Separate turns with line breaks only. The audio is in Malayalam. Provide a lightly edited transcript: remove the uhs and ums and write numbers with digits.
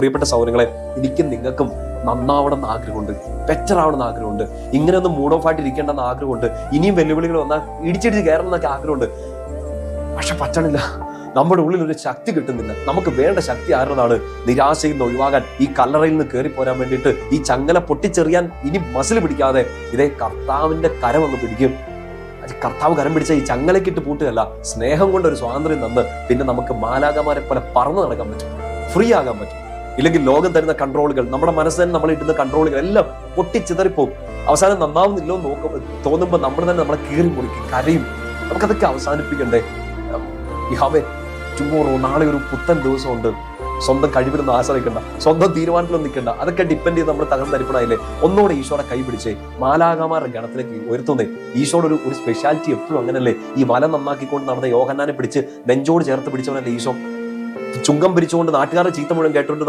പ്രിയപ്പെട്ട സൗരങ്ങളെ, എനിക്കും നിങ്ങൾക്കും നന്നാവണം എന്ന് ആഗ്രഹമുണ്ട്, ബെറ്റർ ആവണം എന്ന് ആഗ്രഹമുണ്ട്, ഇങ്ങനെയൊന്നും മൂഡ് ഓഫ് ആയിട്ട് ഇരിക്കേണ്ടെന്ന് ആഗ്രഹമുണ്ട്, ഇനിയും വെല്ലുവിളികൾ വന്നാൽ ഇടിച്ചിടിച്ച് കയറണം എന്നൊക്കെ ആഗ്രഹമുണ്ട്. പക്ഷെ പറ്റണില്ല. നമ്മുടെ ഉള്ളിൽ ഒരു ശക്തി കിട്ടുന്നില്ല. നമുക്ക് വേണ്ട ശക്തി ആരുന്നതാണ്? നിരാശയിൽ നിന്ന് ഒഴിവാകാൻ, ഈ കല്ലറയിൽ നിന്ന് കയറി പോരാൻ വേണ്ടിയിട്ട്, ഈ ചങ്ങല പൊട്ടിച്ചെറിയാൻ ഇനി മസിൽ പിടിക്കാതെ ഇതേ കർത്താവിന്റെ കരം അങ്ങ് പിടിക്കും. കർത്താവ് കരം പിടിച്ച ഈ ചങ്ങലക്കിട്ട് പൂട്ടുകയല്ല, സ്നേഹം കൊണ്ട് ഒരു സ്വാതന്ത്ര്യം തന്ന് പിന്നെ നമുക്ക് മാലാഖമാരെ പോലെ പറന്നു നടക്കാൻ പറ്റും, ഫ്രീ ആകാൻ പറ്റും. ഇല്ലെങ്കിൽ ലോകം തരുന്ന കൺട്രോളുകൾ, നമ്മുടെ മനസ്സ് തന്നെ നമ്മൾ ഇടുന്ന കൺട്രോളുകൾ എല്ലാം പൊട്ടിച്ചിതറിപ്പോവും. അവസാനം നന്നാവുന്നില്ലോ എന്ന് തോന്നുമ്പോൾ നമ്മൾ തന്നെ നമ്മളെ കീറി മുറിക്കും, കരയും. നമുക്കതൊക്കെ അവസാനിപ്പിക്കണ്ടേ? യഹോവേ, ടുമോറോ, നാളെ ഒരു പുത്തൻ ദിവസമുണ്ട്. സ്വന്തം കഴിവിലൊന്നും ആശ്രയിക്കണ്ട, സ്വന്തം തീരുമാനത്തിലൊന്നും നിൽക്കണ്ട. അതൊക്കെ ഡിപ്പെൻഡ് ചെയ്ത് നമ്മൾ തകർന്നരിപ്പണായില്ലേ? ഒന്നുകൂടെ ഈശോടെ കൈ പിടിച്ചേ, മാലാഖമാരുടെ ഗണത്തിലേക്ക് ഉയർത്തുന്നേ. ഈശോയുടെ ഒരു സ്പെഷ്യാലിറ്റി എപ്പോഴും അങ്ങനല്ലേ? ഈ വല നന്നാക്കിക്കൊണ്ട് നടന്ന യോഹന്നാനെ പിടിച്ച് നെഞ്ചോട് ചേർത്ത് പിടിച്ചവനല്ലേ ഈശോ? ചുങ്കം പിരിച്ചുകൊണ്ട് നാട്ടുകാരുടെ ചീത്ത മുഴുവൻ കേട്ടുകൊണ്ട്